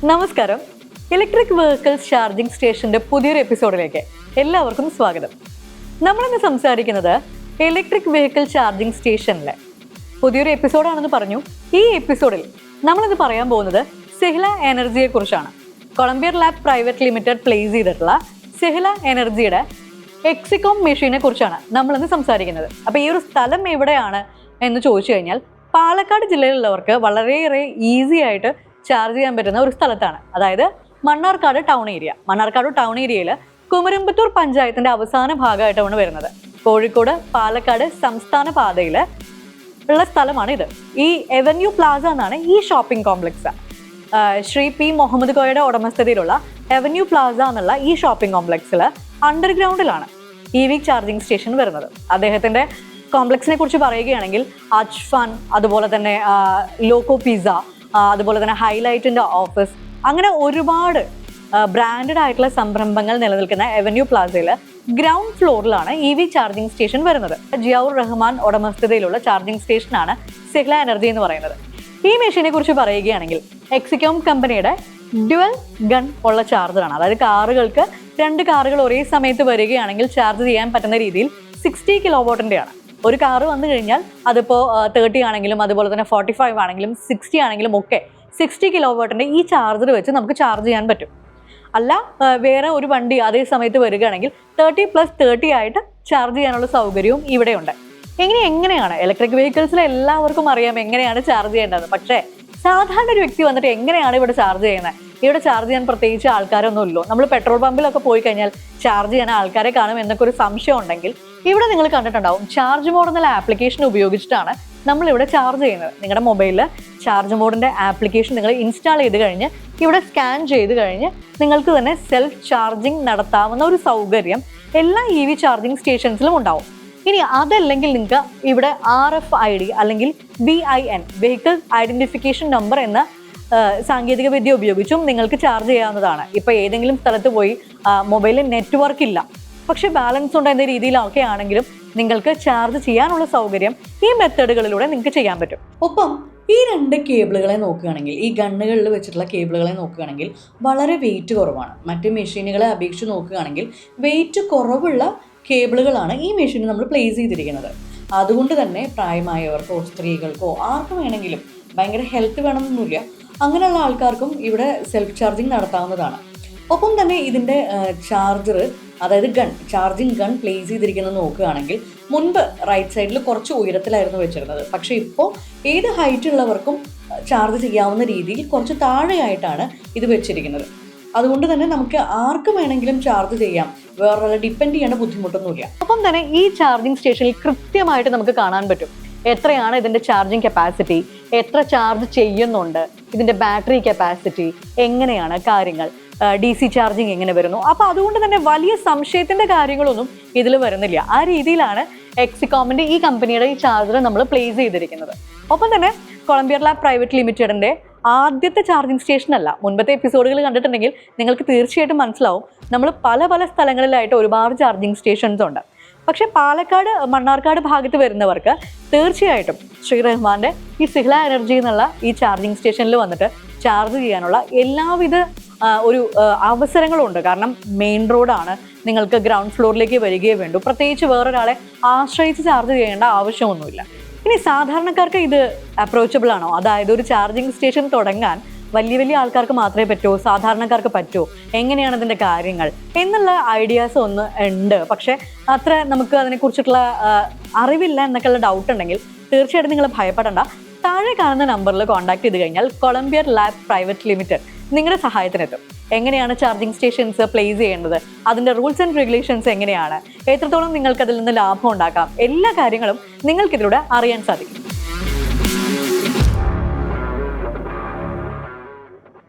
നമസ്കാരം. Electric vehicles charging സ്റ്റേഷന്റെ പുതിയൊരു എപ്പിസോഡിലേക്ക് എല്ലാവർക്കും സ്വാഗതം. നമ്മളിന്ന് സംസാരിക്കുന്നത് ഇലക്ട്രിക് വെഹിക്കിൾ ചാർജിംഗ് സ്റ്റേഷനിലെ പുതിയൊരു എപ്പിസോഡാണെന്ന് പറഞ്ഞു. ഈ എപ്പിസോഡിൽ നമ്മളിന്ന് പറയാൻ പോകുന്നത് സെഹ്ല എനർജിയെ കുറിച്ചാണ്. കൊളംബിയർ ലാബ് പ്രൈവറ്റ് ലിമിറ്റഡ് പ്ലേസ് ചെയ്തിട്ടുള്ള സെഹ്ല എനർജിയുടെ എക്സികോം മെഷീനെ കുറിച്ചാണ് നമ്മളിന്ന് സംസാരിക്കുന്നത്. അപ്പോൾ ഈ ഒരു സ്ഥലം എവിടെയാണ് എന്ന് ചോദിച്ചു കഴിഞ്ഞാൽ പാലക്കാട് ജില്ലയിലുള്ളവർക്ക് വളരെയേറെ ഈസി ആയിട്ട് ചാർജ് ചെയ്യാൻ പറ്റുന്ന ഒരു സ്ഥലത്താണ്. അതായത് Mannarkkad town area. Mannarkkad town ഏരിയയിൽ കുമരമ്പത്തൂർ പഞ്ചായത്തിന്റെ അവസാന ഭാഗമായിട്ടാണ് വരുന്നത്. കോഴിക്കോട് പാലക്കാട് സംസ്ഥാന പാതയിൽ ഉള്ള സ്ഥലമാണ് ഇത്. ഈ എവന്യൂ പ്ലാസ എന്നാണ് ഈ shopping complex. Shri P Muhammad കോയയുടെ ഉടമസ്ഥതയിലുള്ള എവന്യൂ പ്ലാസ എന്നുള്ള ഈ ഷോപ്പിംഗ് കോംപ്ലക്സിൽ അണ്ടർഗ്രൗണ്ടിലാണ് EV ചാർജിംഗ് സ്റ്റേഷൻ വരുന്നത്. അദ്ദേഹത്തിന്റെ കോംപ്ലക്സിനെ കുറിച്ച് പറയുകയാണെങ്കിൽ അജ്ഫാൻ, അതുപോലെ തന്നെ ലോക്കോ പിസ്സ, അതുപോലെ തന്നെ ഹൈലൈറ്റിന്റെ ഓഫീസ്, അങ്ങനെ ഒരുപാട് ബ്രാൻഡഡ് ആയിട്ടുള്ള സംരംഭങ്ങൾ നിലനിൽക്കുന്ന എവന്യൂ പ്ലാസയിൽ ഗ്രൗണ്ട് ഫ്ലോറിലാണ് EV ചാർജിംഗ് സ്റ്റേഷൻ വരുന്നത്. ജിയാവുർ റഹ്മാൻ ഉടമസ്ഥതയിലുള്ള ചാർജിംഗ് സ്റ്റേഷനാണ് സെഹ്ല എനർജി എന്ന് പറയുന്നത്. ഈ മെഷീനെ കുറിച്ച് പറയുകയാണെങ്കിൽ എക്സികോം കമ്പനിയുടെ ഡ്യുവൽ ഗൺ ഉള്ള ചാർജറാണ്. അതായത് കാറുകൾക്ക് 2 കാറുകൾ ഒരേ സമയത്ത് വരികയാണെങ്കിൽ ചാർജ് ചെയ്യാൻ പറ്റുന്ന രീതിയിൽ 60 കിലോവാട്ടിൻ്റെയാണ്. ഒരു കാറ് വന്നു കഴിഞ്ഞാൽ അതിപ്പോൾ 30 ആണെങ്കിലും അതുപോലെ തന്നെ 45 ആണെങ്കിലും 60 ആണെങ്കിലും ഒക്കെ 60 കിലോവാട്ടിൻ്റെ ഈ ചാർജർ വെച്ച് നമുക്ക് ചാർജ് ചെയ്യാൻ പറ്റും. അല്ല വേറെ ഒരു വണ്ടി അതേ സമയത്ത് വരികയാണെങ്കിൽ 30+30 ആയിട്ട് ചാർജ് ചെയ്യാനുള്ള സൗകര്യവും ഇവിടെയുണ്ട്. എങ്ങനെയാണ് ഇലക്ട്രിക് വെഹിക്കിൾസിൽ എല്ലാവർക്കും അറിയാം എങ്ങനെയാണ് ചാർജ് ചെയ്യേണ്ടത്. പക്ഷേ സാധാരണ ഒരു വ്യക്തി വന്നിട്ട് എങ്ങനെയാണ് ഇവിടെ ചാർജ് ചെയ്യുന്നത്? ഇവിടെ ചാർജ് ചെയ്യാൻ പ്രത്യേകിച്ച് ആൾക്കാരൊന്നും ഇല്ലോ. നമ്മൾ പെട്രോൾ പമ്പിലൊക്കെ പോയി കഴിഞ്ഞാൽ ചാർജ് ചെയ്യാൻ ആൾക്കാരെ കാണും എന്നൊക്കെ ഒരു സംശയം ഉണ്ടെങ്കിൽ ഇവിടെ നിങ്ങൾ കണ്ടിട്ടുണ്ടാവും. ചാർജ് മോഡ് എന്നുള്ള ആപ്ലിക്കേഷൻ ഉപയോഗിച്ചിട്ടാണ് നമ്മളിവിടെ ചാർജ് ചെയ്യുന്നത്. നിങ്ങളുടെ മൊബൈലിൽ ചാർജ് മോഡിൻ്റെ ആപ്ലിക്കേഷൻ നിങ്ങൾ ഇൻസ്റ്റാൾ ചെയ്ത് കഴിഞ്ഞ് ഇവിടെ സ്കാൻ ചെയ്ത് കഴിഞ്ഞ് നിങ്ങൾക്ക് തന്നെ സെൽഫ് ചാർജിങ് നടത്താവുന്ന ഒരു സൗകര്യം എല്ലാ EV ചാർജിങ് സ്റ്റേഷൻസിലും ഉണ്ടാവും. ഇനി അതല്ലെങ്കിൽ നിങ്ങൾക്ക് ഇവിടെ RFID അല്ലെങ്കിൽ VIN വെഹിക്കിൾ ഐഡന്റിഫിക്കേഷൻ നമ്പർ എന്ന സാങ്കേതിക വിദ്യ ഉപയോഗിച്ചും നിങ്ങൾക്ക് ചാർജ് ചെയ്യാവുന്നതാണ്. ഇപ്പോൾ ഏതെങ്കിലും സ്ഥലത്ത് പോയി മൊബൈലിൽ നെറ്റ്വർക്ക് ഇല്ല, പക്ഷേ ബാലൻസ് ഉണ്ട് എന്ന രീതിയിലൊക്കെ ആണെങ്കിലും നിങ്ങൾക്ക് ചാർജ് ചെയ്യാനുള്ള സൗകര്യം ഈ മെത്തേഡുകളിലൂടെ നിങ്ങൾക്ക് ചെയ്യാൻ പറ്റും. ഒപ്പം ഈ 2 കേബിളുകളെ നോക്കുകയാണെങ്കിൽ, ഈ ഗണ്ണുകളിൽ വെച്ചിട്ടുള്ള കേബിളുകളെ നോക്കുകയാണെങ്കിൽ വളരെ വെയിറ്റ് കുറവാണ്. മറ്റ് മെഷീനുകളെ അപേക്ഷിച്ച് നോക്കുകയാണെങ്കിൽ വെയിറ്റ് കുറവുള്ള കേബിളുകളാണ് ഈ മെഷീനിൽ നമ്മൾ പ്ലേസ് ചെയ്തിരിക്കുന്നത്. അതുകൊണ്ട് തന്നെ പ്രായമായവർക്കോ സ്ത്രീകൾക്കോ ആർക്കും വേണമെങ്കിലും, ഭയങ്കര ഹെൽത്ത് വേണമെന്നൊന്നുമില്ല, അങ്ങനെയുള്ള ആൾക്കാർക്കും ഇവിടെ സെൽഫ് ചാർജിങ് നടത്താവുന്നതാണ്. ഒപ്പം തന്നെ ഇതിൻ്റെ ചാർജർ, അതായത് ചാർജിങ് ഗൺ പ്ലേസ് ചെയ്തിരിക്കുന്നത് നോക്കുകയാണെങ്കിൽ മുൻപ് റൈറ്റ് സൈഡിൽ കുറച്ച് ഉയരത്തിലായിരുന്നു വെച്ചിരുന്നത്. പക്ഷേ ഇപ്പോൾ ഏത് ഹൈറ്റ് ഉള്ളവർക്കും ചാർജ് ചെയ്യാവുന്ന രീതിയിൽ കുറച്ച് താഴെയായിട്ടാണ് ഇത് വെച്ചിരിക്കുന്നത്. അതുകൊണ്ട് തന്നെ നമുക്ക് ആർക്കും വേണമെങ്കിലും ചാർജ് ചെയ്യാം, വേറൊരാളെ ഡിപ്പെൻഡ് ചെയ്യേണ്ട ബുദ്ധിമുട്ടൊന്നുമില്ല. അപ്പം തന്നെ ഈ ചാർജിങ് സ്റ്റേഷനിൽ കൃത്യമായിട്ട് നമുക്ക് കാണാൻ പറ്റും എത്രയാണ് ഇതിൻ്റെ ചാർജിങ് കപ്പാസിറ്റി, എത്ര ചാർജ് ചെയ്യുന്നുണ്ട്, ഇതിൻ്റെ ബാറ്ററി കപ്പാസിറ്റി, എങ്ങനെയാണ് കാര്യങ്ങൾ, DC ചാർജിങ് എങ്ങനെ വരുന്നു. അപ്പോൾ അതുകൊണ്ട് തന്നെ വലിയ സംശയത്തിൻ്റെ കാര്യങ്ങളൊന്നും ഇതിൽ വരുന്നില്ല. ആ രീതിയിലാണ് എക്സികോമിൻ്റെ ഈ കമ്പനിയുടെ ഈ ചാർജർ നമ്മൾ പ്ലേസ് ചെയ്തിരിക്കുന്നത്. ഒപ്പം തന്നെ കൊളംബിയർ ലാബ് പ്രൈവറ്റ് ലിമിറ്റഡിൻ്റെ ആദ്യത്തെ ചാർജിങ് സ്റ്റേഷൻ അല്ല. മുൻപത്തെ എപ്പിസോഡുകൾ കണ്ടിട്ടുണ്ടെങ്കിൽ നിങ്ങൾക്ക് തീർച്ചയായിട്ടും മനസ്സിലാവും നമ്മൾ പല സ്ഥലങ്ങളിലായിട്ട് ഒരുപാട് ചാർജിങ് സ്റ്റേഷൻസ് ഉണ്ട്. പക്ഷേ പാലക്കാട് മണ്ണാർക്കാട് ഭാഗത്ത് വരുന്നവർക്ക് തീർച്ചയായിട്ടും ശ്രീ റഹ്മാൻ്റെ ഈ സെഹ്ല എനർജി എന്നുള്ള ഈ ചാർജിങ് സ്റ്റേഷനിൽ വന്നിട്ട് ചാർജ് ചെയ്യാനുള്ള എല്ലാവിധ ഒരു അവസരങ്ങളുണ്ട്. കാരണം മെയിൻ റോഡാണ്, നിങ്ങൾക്ക് ഗ്രൗണ്ട് ഫ്ലോറിലേക്ക് വരികയേ വേണ്ടൂ. പ്രത്യേകിച്ച് വേറൊരാളെ ആശ്രയിച്ച് ചാർജ് ചെയ്യേണ്ട ആവശ്യമൊന്നുമില്ല. ഇനി സാധാരണക്കാർക്ക് ഇത് അപ്രോച്ചബിൾ ആണോ? അതായത് ഒരു ചാർജിങ് സ്റ്റേഷൻ തുടങ്ങാൻ വലിയ ആൾക്കാർക്ക് മാത്രമേ പറ്റുമോ, സാധാരണക്കാർക്ക് പറ്റുമോ, എങ്ങനെയാണ് ഇതിൻ്റെ കാര്യങ്ങൾ എന്നുള്ള ഐഡിയാസ് ഒന്ന് ഉണ്ട്. പക്ഷേ അത്ര നമുക്ക് അതിനെക്കുറിച്ചിട്ടുള്ള അറിവില്ല എന്നൊക്കെയുള്ള ഡൗട്ട് ഉണ്ടെങ്കിൽ തീർച്ചയായിട്ടും നിങ്ങൾ ഭയപ്പെടേണ്ട. താഴെ കാണുന്ന നമ്പറിൽ കോൺടാക്ട് ചെയ്ത് കഴിഞ്ഞാൽ കൊളംബിയർ ലാബ് പ്രൈവറ്റ് ലിമിറ്റഡ് നിങ്ങളുടെ സഹായത്തിനെത്തും. എങ്ങനെയാണ് ചാർജിങ് സ്റ്റേഷൻസ് പ്ലേസ് ചെയ്യേണ്ടത്, അതിൻ്റെ റൂൾസ് ആൻഡ് റെഗുലേഷൻസ് എങ്ങനെയാണ്, എത്രത്തോളം നിങ്ങൾക്ക് അതിൽ നിന്ന് ലാഭം ഉണ്ടാക്കാം, എല്ലാ കാര്യങ്ങളും നിങ്ങൾക്കിതിലൂടെ അറിയാൻ സാധിക്കും.